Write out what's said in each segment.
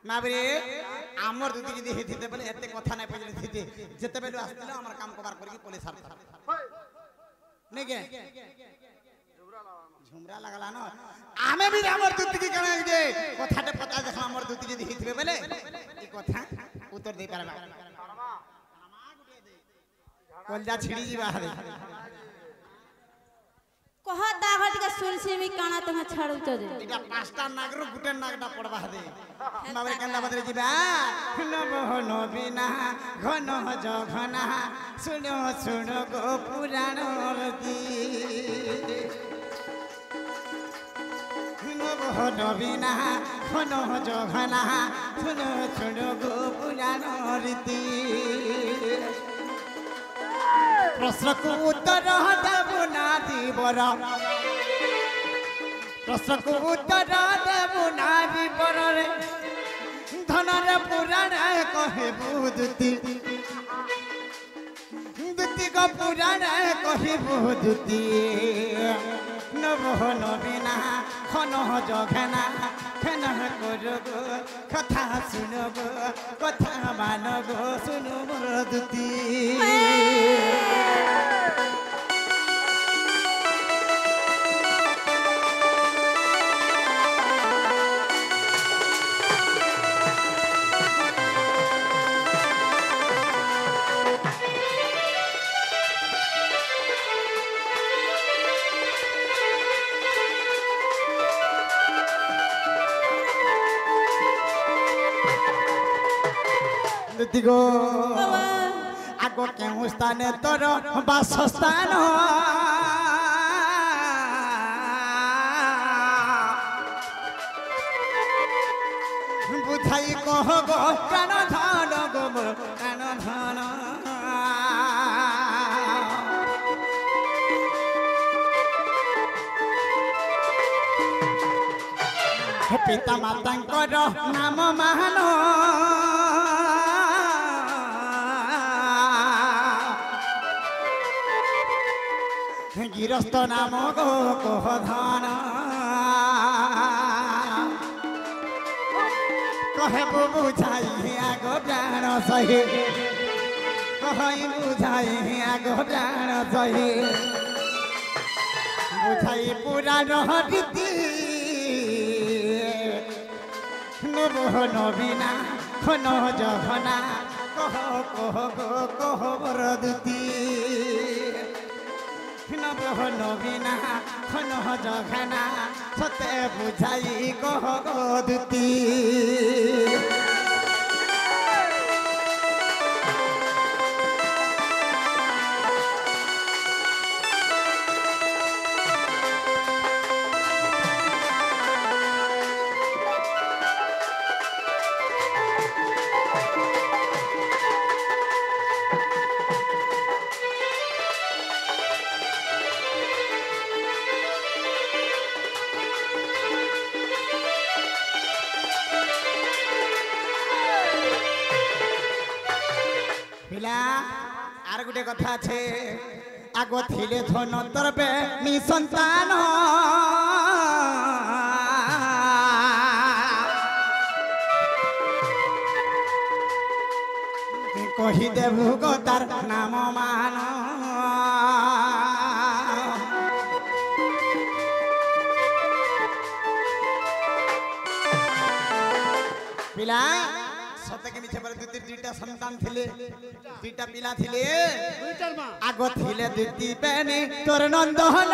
माबरे आमर दुती जदी हेथिते बोले एते कथा नै पजले थिते जते बेलु आस्तिला हमर काम कबार करके पुलिस आर नै के झुमरा लगला न आमे भी आमर दुती की कना जे कथाटे पता देख आमर दुती जदी हेथिबे बोले ई कथा उत्तर दे पारबा कोलजा छिड़ी जीवा हरे कह दाघट के सुनसी भी काना तुम्हें छाड़ू तो दे इटा पांचटा नागरो गुटे नागडा पड़बा दे बाबरे कंदा बदरे जीवा नबो नबीना घन जघना सुनो सुनो गो पुराण रती नबो नबीना घन जघना सुनो सुनो गो पुराण रती प्रश्न को उत्तर देबु ना दीबर प्रश्न को उत्तर देबु ना दीबर रे धन रे पुराण कहबु दुती दुती को पुराण कहबु दुती नबो नबीना खन जघना खेन करबो कथा सुनबो कथा मानबो सुनु मोर दुती दिगो आगो केहू स्थान तोर बासस्थान बुझाई कह गो प्राण धन गो प्राण धन पिता मातांकर नाम महान गिरस्थ नाम गो कह धन कहबो बुझाई आगो प्राण सही कहि बुझाई आगो प्राण सही बुझाई पुराण रीति नबो नबीना खन जघना कह कह गो कह बर दुती नबो नबीना खन जघना सते बुझाई कह गो दुती आर गुटे कथा छे आगो थिले धन तरबे नि संतान कहि देबु गो तार नाम मान पिला सते के मिछे पर दुईटा संतान थिले दुईटा पिला थिले आगो थिले दुईटी बेनी तोर नंदन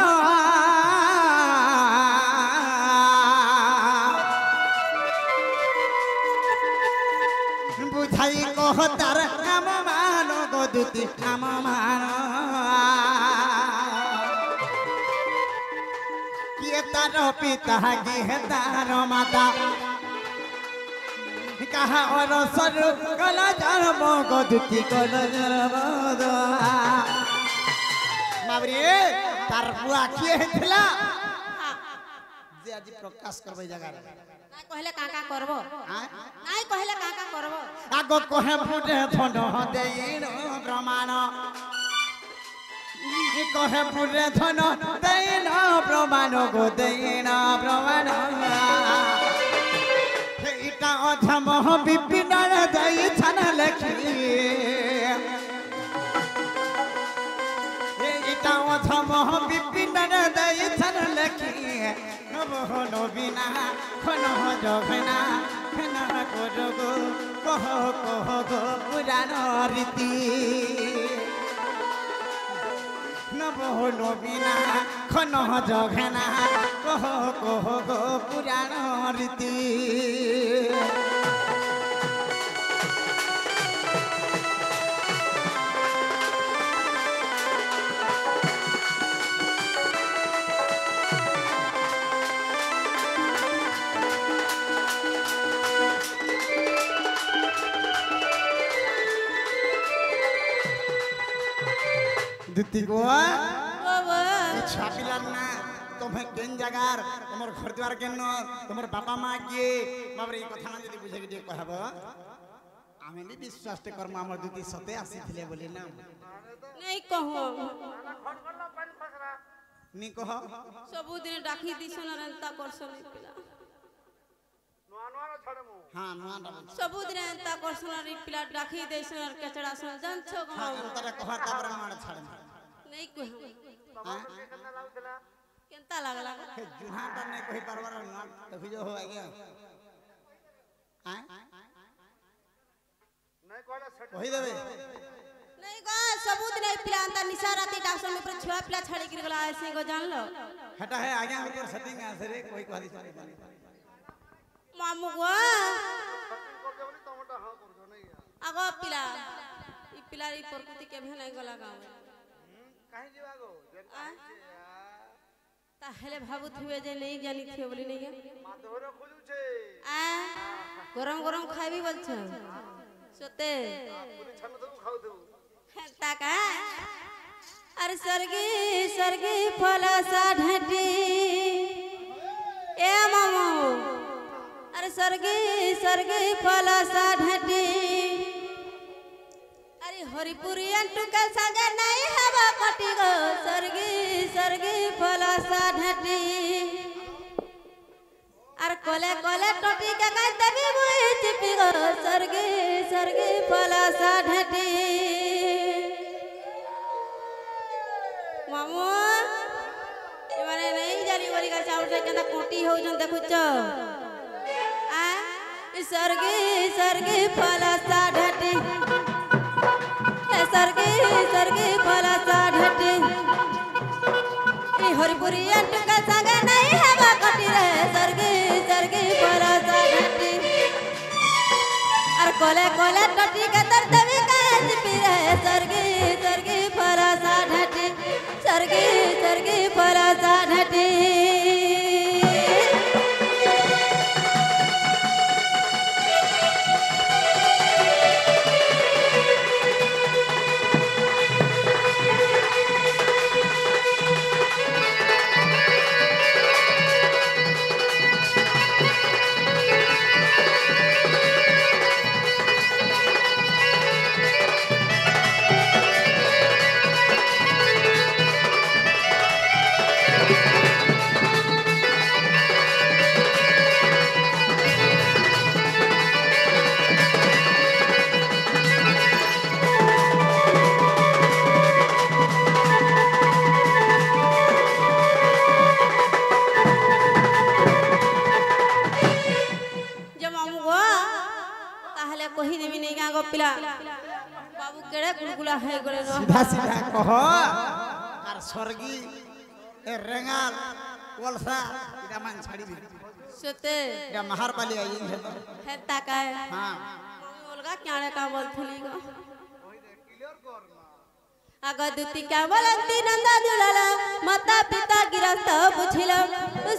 बुझाई कह तार नाम मान गो दुईटी नाम मान किए तार पिता किए तार माता कहा और सर कला जन्म गदुती कला जन्म माबरे तार बुआ किए हेतला जे आज प्रकाश करबे जगह रे ना कहले काका करबो नाइ कहले काका करबो आगो कहे फुटे धन देइन प्रमाण कहे फुटे धन देइन प्रमाण गो देइन प्रमाण অধম বিপিনার দেই ছান লেখি এইটা অধম বিপিনার দেই ছান লেখি নব নবীনা খন জঘনা খেনা করো গো কহ কহ গো পুরাণ রীতি নব নবীনা খন জঘনা কহ কহ গো পুরাণ রীতি দিতি গো বাবা ইচ্ছা পিলার না তুমি কেন জায়গার তোমার ঘর দ্বার কেন তোমার বাবা মা কিয়ে বাবরে এই কথা না যদি বুঝে গিয়ে কহব আমি নি বিশ্বাসতে কর্ম আমার দুটি সতে আসিছিলে বলি না নাই কহ নি কহ ସବୁଦିନ ଡାକି ଦିଶନ ଏନ୍ତା କରସନ ପିଲା হ্যাঁ নোয়া ডাবল ସବୁଦିନ ଏନ୍ତା କରସନ ପିଲା ଡାକି ଦେଇସନ କେଚଡ଼ା ସନ ଜାଣିଛ କଣ হ্যাঁ তারা কহ তারপরে নোয়া ছাড়ে নাই কহ হ্যাঁ କେନ୍ତା ଲାଗଲା হে জুহাটা নাই কই পারবার না দেখি যে হো আগে হ্যাঁ নাই কইলা সেট কই দেবে নাই গো ସବୁଦିନ ଏ ପିଲା ଏନ୍ତା ନିଶା ରାତି ଡାକସନ ଉପରେ ଛୁଆ ପିଲା ଛାଡି କିରି ଗଲା ଆସି ଗো ଜାଣିଲ হেটা হে আগে আমার সেটিং আছে রে কই কই দিছ ମାମୁ ଗো ଆଗ ପିଲା ଇ ପିଲା ଇ ପ୍ରକୃତି କେଭେ ନାଇଁ ଗଲା ଗାଁ কাহি ଯିବା গো ତାହେଲେ ଭାବୁଥିବେ ଯେ ନେଇ ଜାଣିଥିବେ ବୋଲି ନେଇ ମାଧବର ଖୋଜୁଛେ ଗରମ ଗରମ ଖାଇବି ବୋଲଛ ସତେ ପୁରୀ ଛାନ ସବୁ ଖାଉଥିବୁ ହେନ୍ତା କା ଆରେ ସରଗି ସରଗି ଫଲ ସାଢାଟି ଏ ମାମୁ अरे सरगे सरगे फल साढाटी अरे हरिपुरी अंटुका संगे नहीं हवा कटी गो सरगे सरगे फल साढाटी अरे कोले कोले टोटी के कहते भी मुई चिपी गो सरगे सरगे फल साढाटी मामू ये माने नहीं जानी बोली का चाउर से केंदा कोटी हो जन देखुच सरगे सरगे फला साढाटी सरगे सरगे फला साढाटी हरिपुरी अंटुका संगे नहीं हवा कटी रहे सरगे सरगे फला साढाटी और कोले कोले टटी के दर्द भी काज पी रहे सरगे सरगे फला साढाटी सरगे सरगे फला साढाटी बाबू केड़े गुलगुला है गले नो सीधा सीधा कह আর স্বর্গী এ রেঙ্গাল কোলসা এটা মান ছাড়ি দি सते এটা মাহার পালি আই है ताकाय हां ओलगा क्याणे का बोलथली गो अगदुति क्या बोलंती नंदा दुलाला माता पिता गिरस्त बुझिला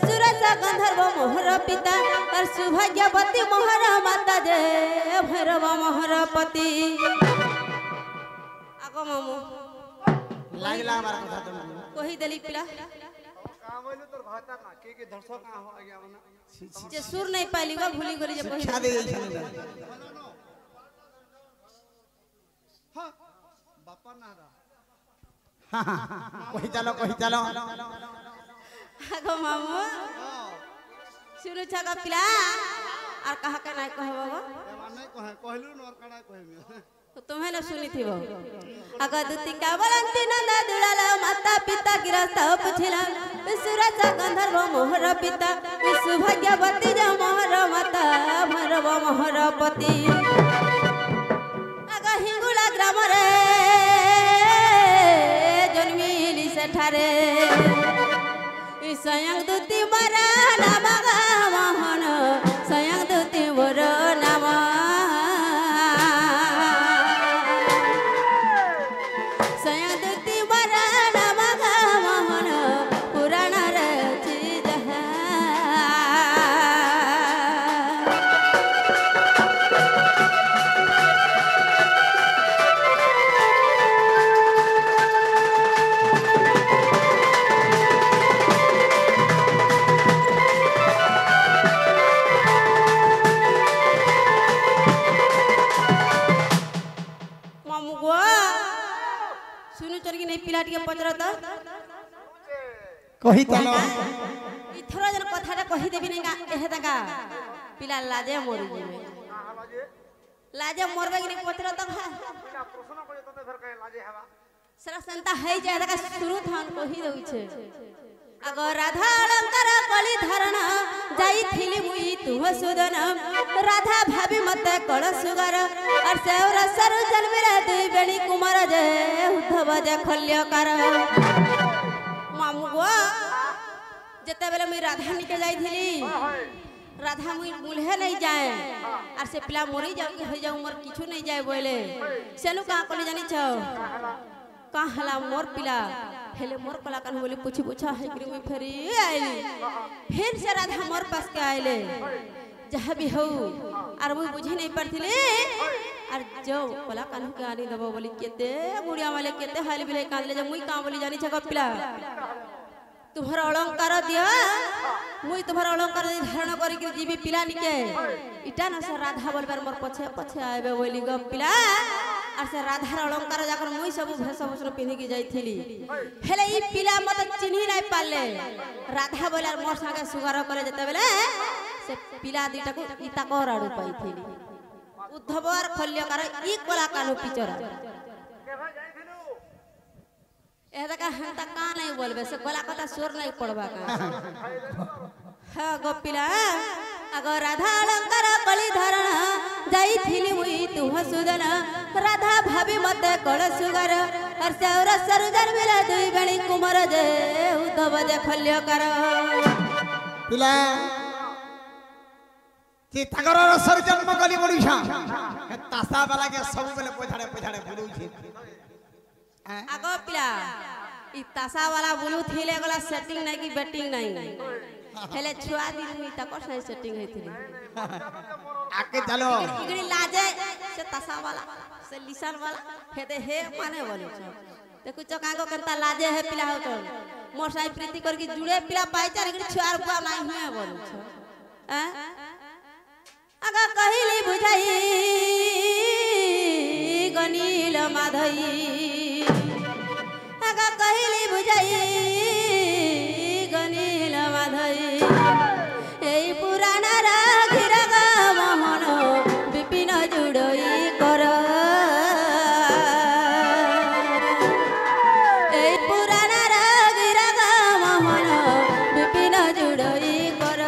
सुरस गंधर्व मोहर पिता और सुभाग्यवती मोहर माता जे भैरव मोहर पति आगो मामू लागला हमारा कथा तुम कोही देली पिला काम होइलो तोर भाता ना के दर्शक का हो गया बना जे सुर नहीं पाइली गो भूली गरी जे कोही शिक्षा दे छन हां बापा ना कही चलो आगो मामू सुनु छगा पिला আর কাহাকে নাই কহব গো नहीं कहे कहलु न और कड़ा कहबे तो तुम्हें न सुनी थी वो अगर दुतिका बलंती नंद दुलाल माता पिता गिरस्ता पुछिला विसुरज गंधर्व मोहर पिता विश्व भाग्यवती जो मोहर माता भैरव मोहर पति अगर हिंगुला ग्राम रे जन्मिली सेठारे स्वयं दुति मरा नाम मोहन स्वयं दुति मोर नाम पचर तो कही तलो इथर जन कथाटा कही देबी नै एहे तका पिला लाजे मरि जेबे लाजे मरबे कि नै पचर तो पिला प्रश्न करे तो फेर कहे लाजे हेबा सरा संता है जे तका शुरू थान कही दउ छे अगर राधा अलंकार कली धारण जाई थिली मुई तुह सुदन राधा भाभी मते कळ सुगर और सेवर सर जन्मिले दुई बेली कुमार जे उद्धव जे खल्यकार मामू गो जते बेले मुई राधा निके जाई थिली राधा मुई मुल्हे नहीं जाए और से पिला मरी जाऊ हो जाऊ मोर किछु नहीं जाए बोले सेनु का कली जानी छ का हला मोर पिला हेले मोर कला कान बोली पूछी पूछा है कि मैं फेरी आइली फिर से राधा मोर पास के आइले जहाँ भी हो और वो बुझे नहीं पड़थिले और जो कला कान के आनी दबो बोली केते बुढ़िया वाले केते हाल बिले कान ले मुई का बोली जानी छ पिला तुम्हारा अलंकार दिया मुई तुम्हारा अलंकार धारण करी के जीवी पिला निके इटा न से राधा बोलबार मोर पछे पछे आबे बोली ग पिला और से राधार अलंकार जाकर मुई सब भेषभूषण पिन्ही के जाइथिली हेले ई पिला मत चिन्ही नै पाले राधा बोलार मोर संगे सुगार करे जते बेले से पिला दिटा को इता कर आडू पाइथिली उद्धव और खल्यकार ई कला कानु पिचरा एदा का हंता का नहीं बोलबे से गला कथा सुर नहीं पड़बा का हां गोपिला अगर राधा अलंकार कली धारण जाई थिली मुई तुह सुदन राधा भाभी मते कळ सुगर और सेवर सरजर मिला दुई बेणी कुमार जे उद्धव जे खल्यकार पिला जे तागर सर जन्म कली बडीछा तासा वाला के सब बेले पोछाड़े पोछाड़े बुलू छी आगो पिला ई तासा वाला बुलू थिले गला सेटिंग नहीं की बैटिंग नहीं हेले छुआ दिन मी तको सही सेटिंग हेथिली आके चलो इगड़ी लाजे से तासा वाला से लिसन वाला हेदे हे माने बोलू छ देखु चका को कंता लाजे है पिला हो तो मोर साई प्रीति कर की जुड़े पिला पाइचार इगड़ी छुआर बुआ नहीं हुए बोलू छ आगा कहिली बुझाई गनील माधई आगा कहिली बुझाई गनील माधई एई पुराना राघिर गा मोहन विपिन जुड़ई कर एई पुराना राघिर गा मोहन विपिन जुड़ई कर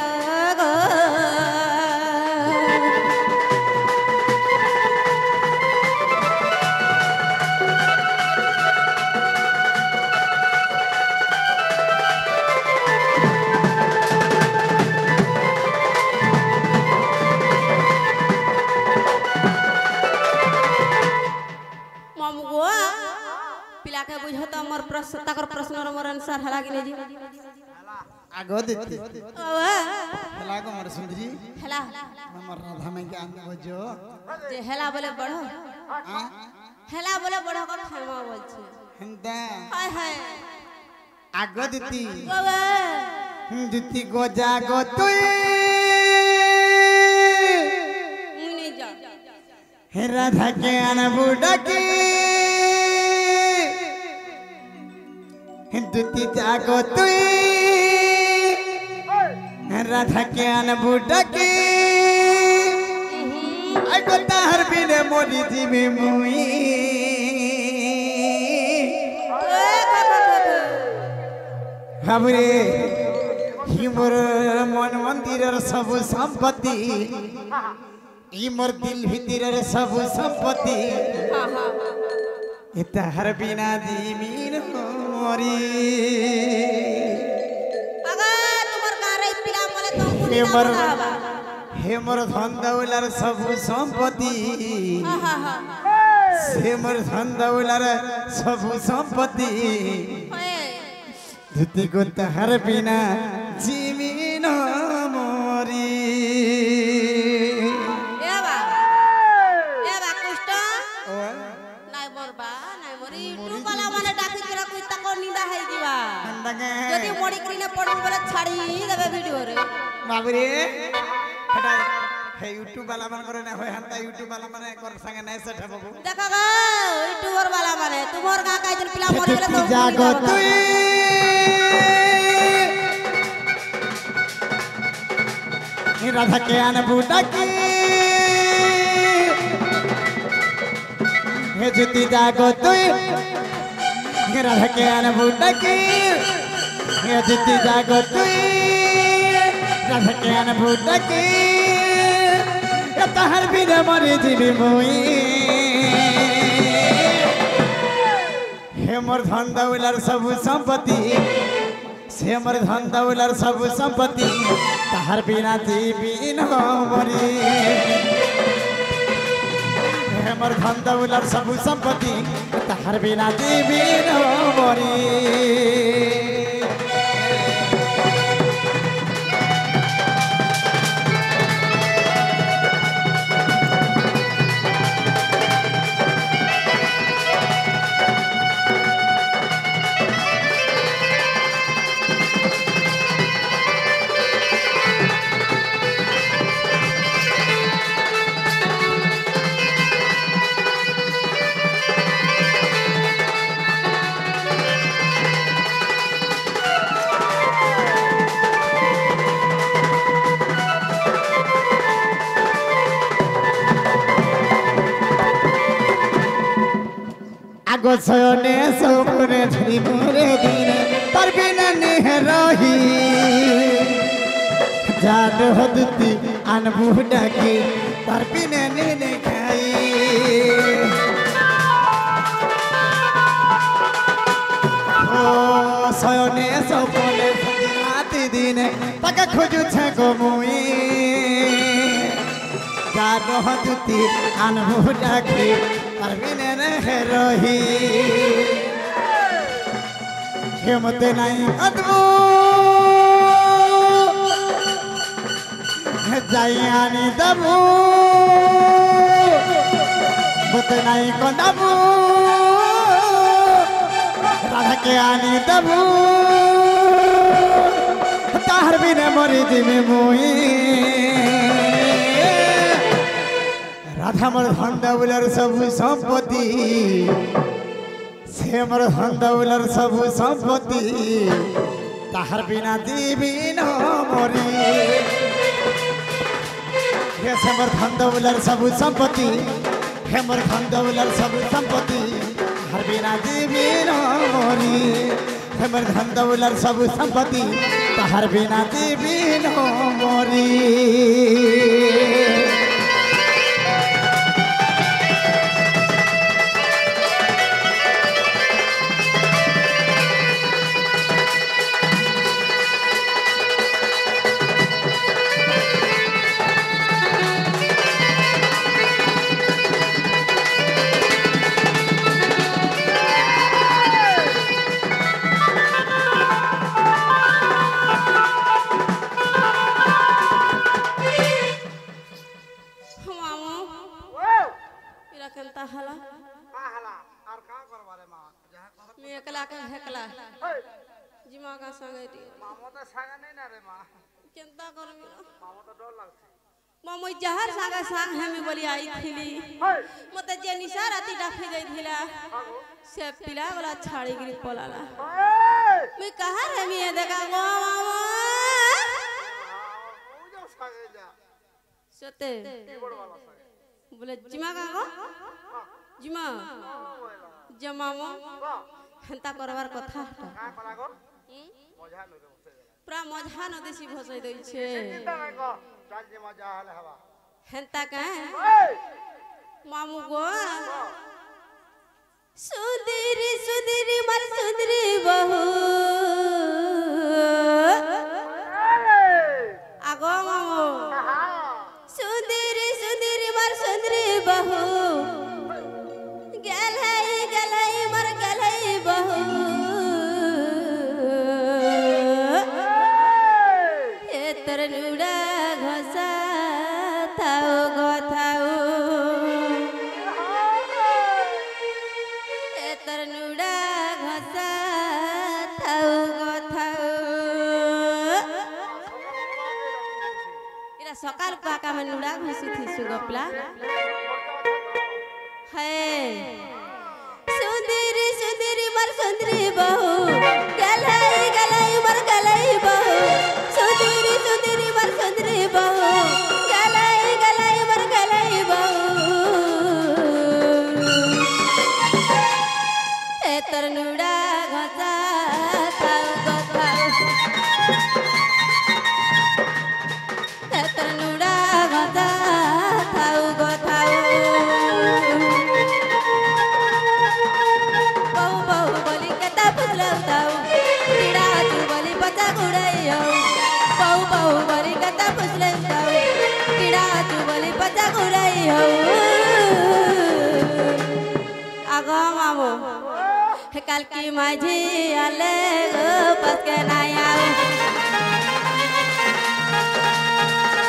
गो पिला के बुझत हमर प्रश्न तकर प्रश्न मोर आंसर हला कि नै जी आगो देती ओवा हला को मोर सुंदरी हला हमर राधा में ज्ञान बजो जे हला बोले बढ़ो हां हला बोले बढ़ो को खामा बोल छे हंदा हाय हाय आगो देती ओवा दिती गो जागो तुई मुनी जा हे राधा के अनबुडा की दुती जागो तुई राधा के अनबुडा की আই গো তাহার বিনে মরি দিবে মুই হাবরে হিমর মন মন্দিরের সব সম্পত্তি ইমর দিল ভিতরের সব সম্পত্তি তাহার বিনা দিমিন মরি হেমর ধন দৌলার সব সম্পত্তি হেমর ধন দৌলার সব সম্পত্তি ধুতি গো তাহার বিনা জিমিন মরি যদি মরি করি না পড়ব বলে ছাড়ি দেবে ভিডিও রে বাবরে এটা হে ইউটিউব वाला মান করে না হয় হান্তা ইউটিউব वाला মানে কর সঙ্গে নাই সেটা বাবু দেখা গো ইউটিউবার वाला মানে তোমার গা কাইজন পিলা মরে গেলে তো জাগো তুই রাধা কে আনবু ডাকি হে জুতি জাগো তুই রাধা কে আনবু ডাকি হে জুতি জাগো তুই রাধা কে আনবু ডাকি তাহার বিনে মরে দিবি মুই হেমর ধন দৌলার সব সম্পত্তি হেমর ধন দৌলার সব সম্পত্তি তাহার বিনা দিবি মরি হেমর ধন দৌলার সব সম্পত্তি তাহার বিনা দিবি মরি আগো সয়নে সপনে ধরি মোরে দিন তার বিনা নেহে রহি জান হদতি আনবু ডাকি তার বিনা নেনে খাই ও সয়নে সপনে ধরি রাতি দিনে তাকে খুঁজুছে গো মুই জান হদতি আনবু ডাকি তার বিনে নেহে রহি হেমতে নাই আদবু যাই আনি দেবু হতে নাই কদাবু রাধাকে আনি দেবু তাহার বিনে মরি দিবি মুই রাধা মোর ধন দৌলার সব সম্পত্তি সে মোর ধন দৌলার সব সম্পত্তি তাহার বিনা দিবি মরি হে সে মোর ধন দৌলার সব সম্পত্তি হে মোর ধন দৌলার সব সম্পত্তি তাহার বিনা দিবি মরি হে মোর ধন দৌলার সব সম্পত্তি তাহার বিনা দিবি মরি मुई जहर सागा सांग हमें बोली आई थी मते जे निशा राती डाफे गई थिला से पिला वाला छाड़ी गिरी पलाला मैं कहा रे मैं देखा गो मामा सते बोले जिमा का गो जिमा जमामो हेंता करवार कथा पूरा मजा नदेसी भसई दई छे हेंता का मामू गो सुंदरी सुंदरी मर सुंदरी बहू आगो मामू सुंदरी सुंदरी मर सुंदरी बहू गलई मर गलई बहू ए तरनुड़ा घसा थाओ गो थाओ ए तरनुड़ा घसा थाओ गो थाओ इरा सकाल काका में नुड़ा घसी थी सुगपला है सुंदरी सुंदरी मर सुंदरी बहू गलई मर गलई बहू सुंदरी सुंदरी मर सुंदरी बहू गलई मर गलई बहू ए तरनुड़ा घसा थाऊ गो थाऊ ए तरनुड़ा घसा थाऊ गो थाऊ बहु बहु बोली कता फुसलौताऊ कीड़ा तू बोली पता गुड़ैयो बहु बहु बोली कता फुसलौताऊ कीड़ा तू बोली पता गुड़ैयो आगो मामू हे काल की माझी आले गो पसके नाही आऊ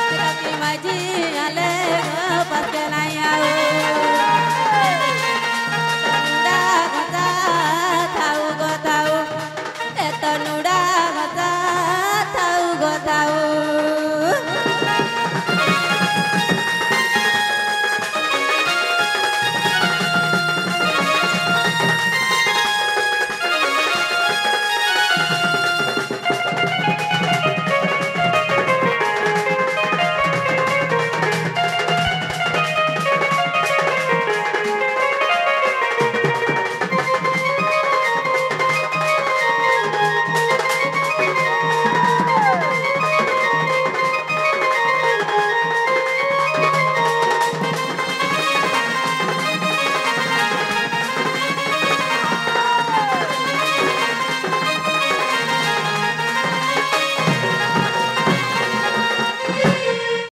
हे काल की माझी आले गो पसके नाही आऊ